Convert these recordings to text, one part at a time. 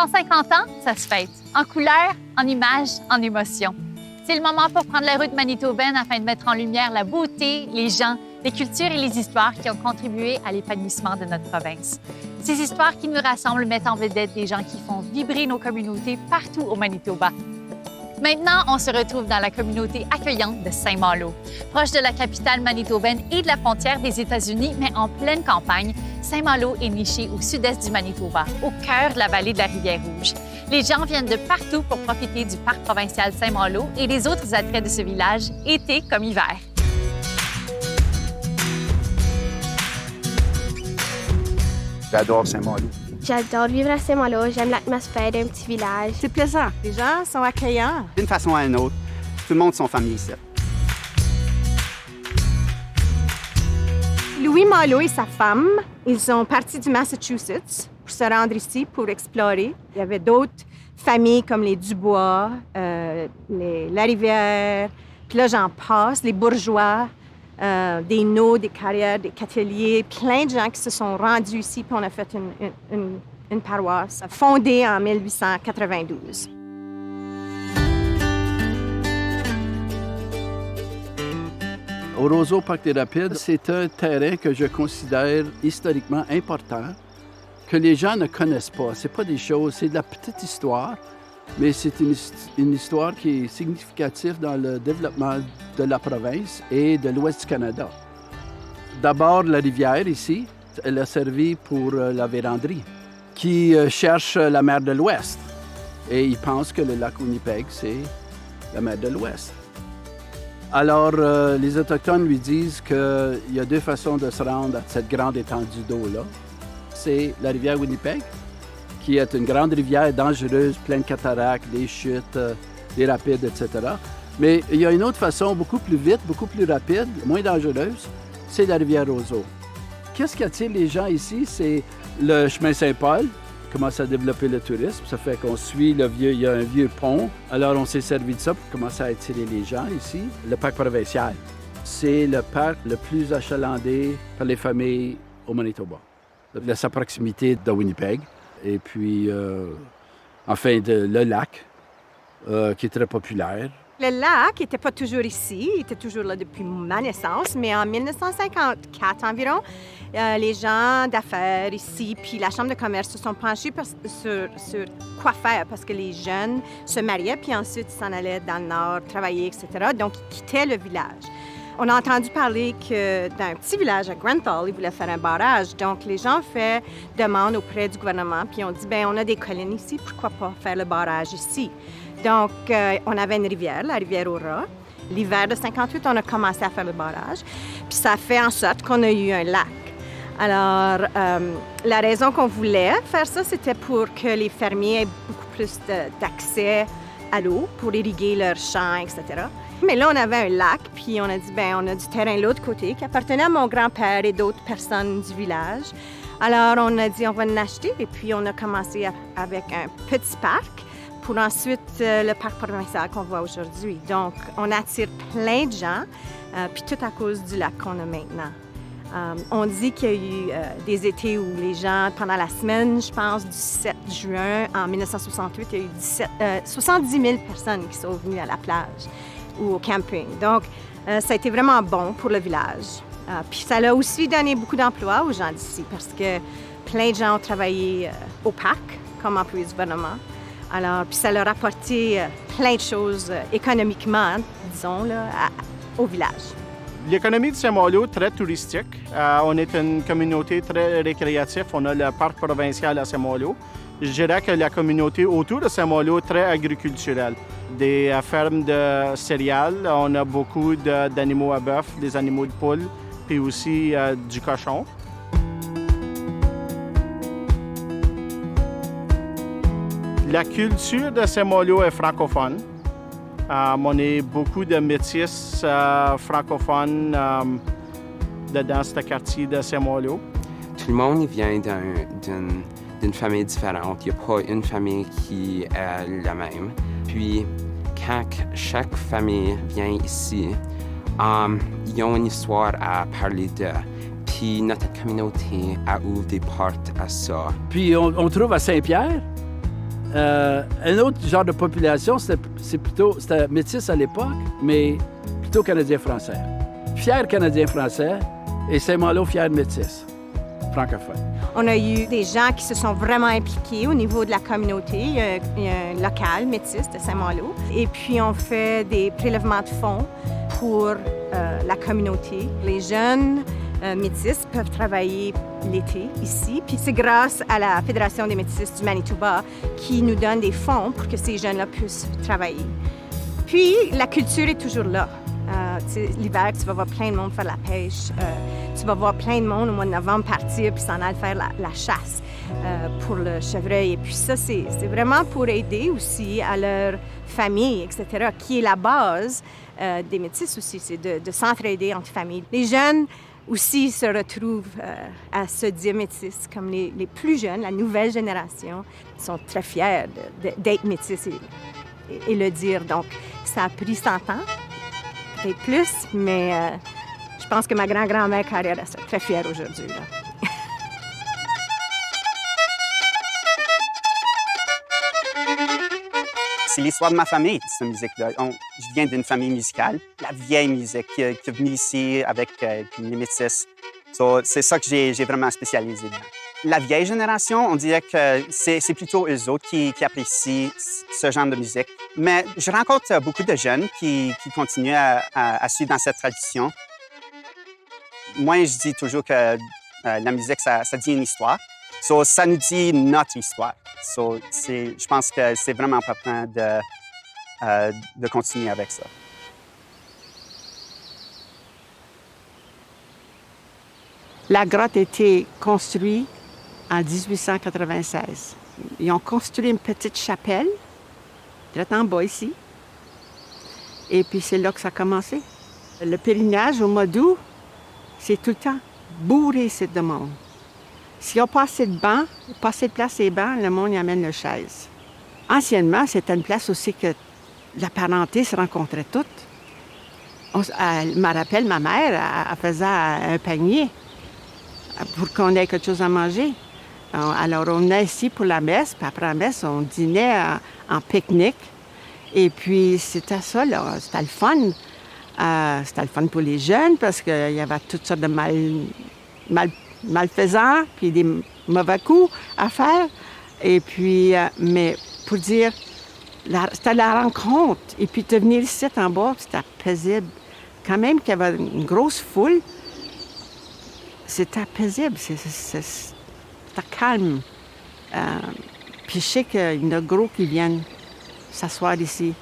150 ans, ça se fête. En couleurs, en images, en émotions. C'est le moment pour prendre la route manitobaine afin de mettre en lumière la beauté, les gens, les cultures et les histoires qui ont contribué à l'épanouissement de notre province. Ces histoires qui nous rassemblent mettent en vedette des gens qui font vibrer nos communautés partout au Manitoba. Maintenant, on se retrouve dans la communauté accueillante de Saint-Malo. Proche de la capitale manitobaine et de la frontière des États-Unis, mais en pleine campagne, Saint-Malo est niché au sud-est du Manitoba, au cœur de la vallée de la Rivière-Rouge. Les gens viennent de partout pour profiter du parc provincial Saint-Malo et des autres attraits de ce village, été comme hiver. J'adore Saint-Malo. J'adore vivre à Saint-Malo, j'aime l'atmosphère d'un petit village. C'est plaisant, les gens sont accueillants. D'une façon à une autre, tout le monde sont famille ici. Louis Malo et sa femme, ils sont partis du Massachusetts pour se rendre ici pour explorer. Il y avait d'autres familles comme les Dubois, la Rivière, puis là j'en passe, les bourgeois, des Naux, des Carrières, des Cateliers, plein de gens qui se sont rendus ici, puis on a fait une paroisse fondée en 1892. Au Roseau Parc des Rapides, c'est un terrain que je considère historiquement important, que les gens ne connaissent pas. C'est pas des choses, c'est de la petite histoire, mais c'est une histoire qui est significative dans le développement de la province et de l'ouest du Canada. D'abord, la rivière ici, elle a servi pour la véranderie, qui cherche la mer de l'Ouest. Et ils pensent que le lac Winnipeg, c'est la mer de l'Ouest. Alors, les Autochtones lui disent qu'il y a deux façons de se rendre à cette grande étendue d'eau-là. C'est la rivière Winnipeg, qui est une grande rivière dangereuse, pleine de cataractes, des chutes, des rapides, etc. Mais il y a une autre façon, beaucoup plus vite, beaucoup plus rapide, moins dangereuse, c'est la rivière Roseau. Qu'est-ce qui attire les gens ici? C'est le chemin Saint-Paul, qui commence à développer le tourisme. Ça fait qu'on suit il y a un vieux pont. Alors, on s'est servi de ça pour commencer à attirer les gens ici. Le parc provincial, c'est le parc le plus achalandé par les familles au Manitoba. De sa proximité de Winnipeg. Et puis, enfin, le lac, qui est très populaire. Le lac n'était pas toujours ici, il était toujours là depuis ma naissance, mais en 1954 environ, les gens d'affaires ici puis la Chambre de commerce se sont penchés sur quoi faire parce que les jeunes se mariaient puis ensuite ils s'en allaient dans le nord travailler, etc. Donc, ils quittaient le village. On a entendu parler que dans un petit village à Grenthal, ils voulaient faire un barrage. Donc, les gens ont fait demande auprès du gouvernement puis ont dit, bien, on a des collines ici, pourquoi pas faire le barrage ici? Donc, on avait une rivière, la rivière aux Rats. L'hiver de 58, on a commencé à faire le barrage. Puis ça a fait en sorte qu'on a eu un lac. Alors, la raison qu'on voulait faire ça, c'était pour que les fermiers aient beaucoup plus d'accès à l'eau pour irriguer leurs champs, etc. Mais là, on avait un lac, puis on a dit, bien, on a du terrain de l'autre côté qui appartenait à mon grand-père et d'autres personnes du village. Alors, on a dit, on va l'acheter, et puis on a commencé avec un petit parc pour ensuite le parc provincial qu'on voit aujourd'hui. Donc, on attire plein de gens, puis tout à cause du lac qu'on a maintenant. On dit qu'il y a eu des étés où les gens, pendant la semaine, je pense, du 7 juin en 1968, il y a eu 70 000 personnes qui sont venues à la plage ou au camping. Donc, ça a été vraiment bon pour le village. Puis ça a aussi donné beaucoup d'emplois aux gens d'ici parce que plein de gens ont travaillé au parc comme employés du gouvernement. Alors, puis ça leur a apporté plein de choses économiquement, disons, là, au village. L'économie de Saint-Malo est très touristique. On est une communauté très récréative. On a le parc provincial à Saint-Malo. Je dirais que la communauté autour de Saint-Malo est très agriculturelle. Des fermes de céréales, on a beaucoup d'animaux à bœuf, des animaux de poule, puis aussi du cochon. La culture de Saint-Malo est francophone. On est beaucoup de métis francophones dans ce quartier de Saint-Malo. Tout le monde vient d'une famille différente. Il n'y a pas une famille qui est la même. Puis, quand chaque famille vient ici, ils ont une histoire à parler d'eux. Puis, notre communauté ouvre des portes à ça. Puis, on trouve à Saint-Pierre Un autre genre de population, c'était métis à l'époque, mais plutôt canadien-français. Fier canadien-français et Saint-Malo fier métis, francophone. On a eu des gens qui se sont vraiment impliqués au niveau de la communauté. Il y a un local métis de Saint-Malo. Et puis, on fait des prélèvements de fonds pour la communauté. Les jeunes métis peuvent travailler l'été ici. Puis c'est grâce à la Fédération des métis du Manitoba qui nous donne des fonds pour que ces jeunes-là puissent travailler. Puis, la culture est toujours là. L'hiver, tu vas voir plein de monde faire la pêche. Tu vas voir plein de monde au mois de novembre partir puis s'en aller faire la chasse pour le chevreuil. Et puis ça, c'est vraiment pour aider aussi à leur famille, etc., qui est la base des métis aussi, c'est de s'entraider entre familles. Les jeunes aussi se retrouvent à se dire métis, comme les plus jeunes, la nouvelle génération, sont très fiers d'être métis et le dire. Donc, ça a pris 100 ans. Peut-être plus, mais je pense que ma grand-grand-mère Carrière serait très fière aujourd'hui. Là. C'est l'histoire de ma famille, cette musique-là. Je viens d'une famille musicale, la vieille musique qui est venue ici avec les métis. C'est ça que j'ai vraiment spécialisé dedans. La vieille génération, on dirait que c'est plutôt eux autres qui apprécient ce genre de musique. Mais je rencontre beaucoup de jeunes qui continuent à suivre dans cette tradition. Moi, je dis toujours que la musique, ça dit une histoire. Ça nous dit notre histoire. Je pense que c'est vraiment important de continuer avec ça. La grotte a été construite en 1896. Ils ont construit une petite chapelle, direct en bas ici. Et puis c'est là que ça a commencé. Le pèlerinage au mois d'août, c'est tout le temps bourré de monde. S'il n'y a pas assez de bancs, pas assez de place et bancs, le monde y amène les chaises. Anciennement, c'était une place aussi que la parenté se rencontrait toutes. Je me rappelle, ma mère, elle faisait un panier pour qu'on ait quelque chose à manger. Alors, on venait ici pour la messe, puis après la messe, on dînait en pique-nique. Et puis, c'était ça, là. C'était le fun. C'était le fun pour les jeunes parce qu'il y avait toutes sortes de malfaisants, puis des mauvais coups à faire. Et puis, mais pour dire, c'était la rencontre. Et puis, de venir ici en bas, c'était paisible. Quand même qu'il y avait une grosse foule, c'était paisible. C'était calme. Puis je sais qu'il y en a gros qui viennent s'asseoir ici.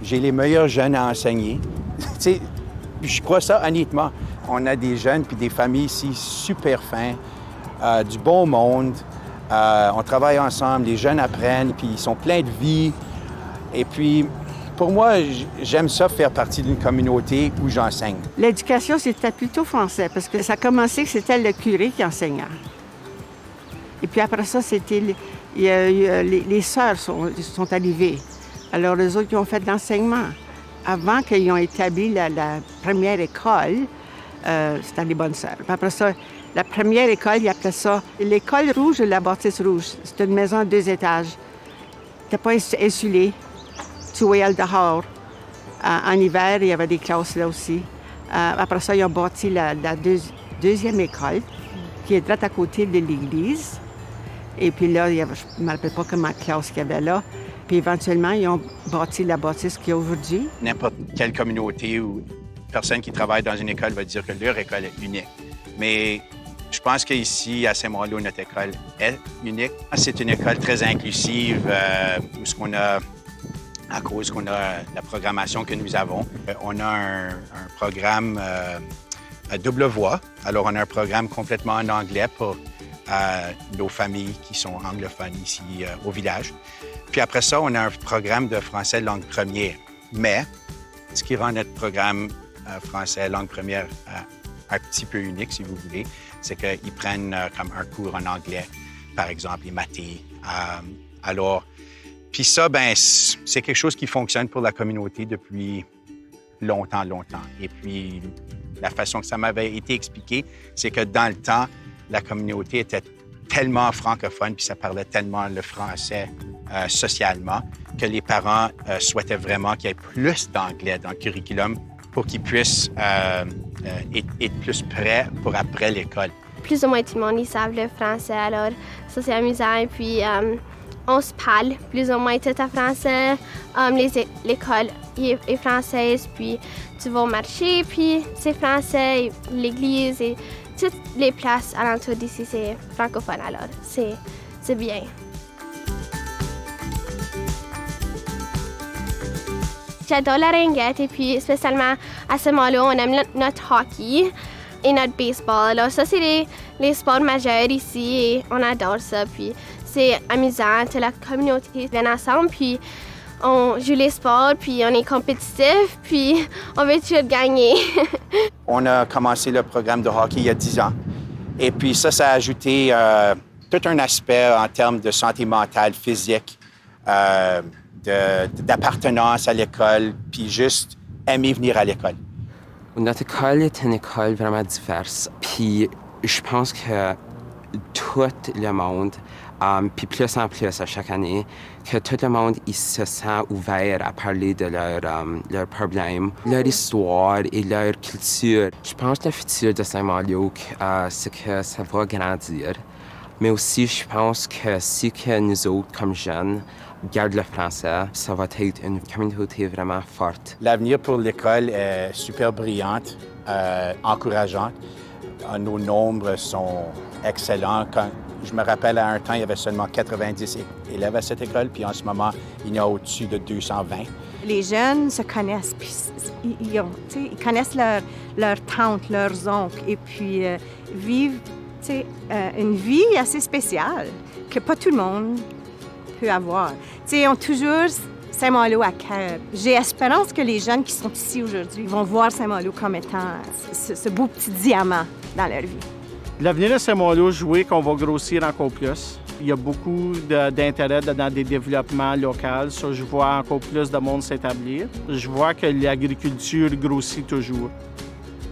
J'ai les meilleurs jeunes à enseigner. Je crois ça honnêtement. On a des jeunes puis des familles ici super fins, du bon monde. On travaille ensemble, les jeunes apprennent, puis ils sont pleins de vie. Et puis, pour moi, j'aime ça faire partie d'une communauté où j'enseigne. L'éducation, c'était plutôt français, parce que ça a commencé que c'était le curé qui enseignait. Et puis après ça, les sœurs sont arrivées. Alors, les autres, ils ont fait de l'enseignement. Avant qu'ils ont établi la première école, c'était les bonnes sœurs. Puis après ça, la première école, ils appelaient ça l'école rouge et la bâtisse rouge. C'était une maison à 2 étages. C'était pas insulé. Tu voyais le dehors. En hiver, il y avait des classes là aussi. Après ça, ils ont bâti la deuxième école, qui est droite à côté de l'église. Et puis là, je ne me rappelle pas comment la classe qu'il y avait là. Puis éventuellement, ils ont bâti la bâtisse qu'il y a aujourd'hui. N'importe quelle communauté ou personne qui travaille dans une école va dire que leur école est unique. Mais je pense qu'ici, à Saint-Malo, notre école est unique. C'est une école très inclusive, à cause qu'on a la programmation que nous avons. On a un programme à double voix. Alors, on a un programme complètement en anglais pour nos familles qui sont anglophones ici au village. Puis après ça, on a un programme de français langue première. Mais ce qui rend notre programme français langue première un petit peu unique, si vous voulez, c'est qu'ils prennent comme un cours en anglais, par exemple, les maths. Alors, Puis ça, ben, c'est quelque chose qui fonctionne pour la communauté depuis longtemps. Et puis, la façon que ça m'avait été expliqué, c'est que dans le temps, la communauté était tellement francophone, puis ça parlait tellement le français socialement, que les parents souhaitaient vraiment qu'il y ait plus d'anglais dans le curriculum pour qu'ils puissent être plus prêts pour après l'école. Plus ou moins tout le monde, ils savent le français, alors ça c'est amusant. Et puis, on se parle plus ou moins tout en français. L'école est française, puis tu vas au marché, puis c'est français, l'église et toutes les places alentour d'ici, c'est francophone, alors c'est bien. J'adore la ringuette et puis spécialement à Saint-Malo, on aime notre hockey et notre baseball. Alors ça, c'est les sports majeurs ici et on adore ça. Puis c'est amusant, toute la communauté vient ensemble, puis on joue les sports, puis on est compétitif, puis on veut toujours gagner. On a commencé le programme de hockey il y a 10 ans. Et puis ça a ajouté tout un aspect en termes de santé mentale, physique, d'appartenance à l'école, puis juste aimer venir à l'école. Notre école est une école vraiment diverse. Puis je pense que tout le monde, puis plus en plus à chaque année, que tout le monde il se sent ouvert à parler de leurs problèmes, leur histoire et leur culture. Je pense que le futur de Saint-Malo, c'est que ça va grandir. Mais aussi, je pense que si que nous autres, comme jeunes, gardons le français, ça va être une communauté vraiment forte. L'avenir pour l'école est super brillante, encourageante. Nos nombres sont excellents. Quand je me rappelle, à un temps, il y avait seulement 90 élèves à cette école, puis en ce moment, il y a au-dessus de 220. Les jeunes se connaissent, puis ils connaissent leurs tantes, leurs oncles, et puis vivent une vie assez spéciale que pas tout le monde peut avoir. Ils ont toujours Saint-Malo à cœur. J'ai espérance que les jeunes qui sont ici aujourd'hui vont voir Saint-Malo comme étant ce beau petit diamant dans leur vie. L'avenir de Saint-Malo, jouer qu'on va grossir encore plus. Il y a beaucoup d'intérêt dans des développements locaux. Ça, je vois encore plus de monde s'établir. Je vois que l'agriculture grossit toujours.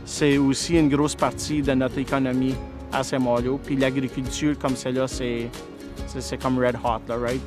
C'est aussi une grosse partie de notre économie à Saint-Malo. Puis l'agriculture comme celle-là, c'est comme red hot, là, right?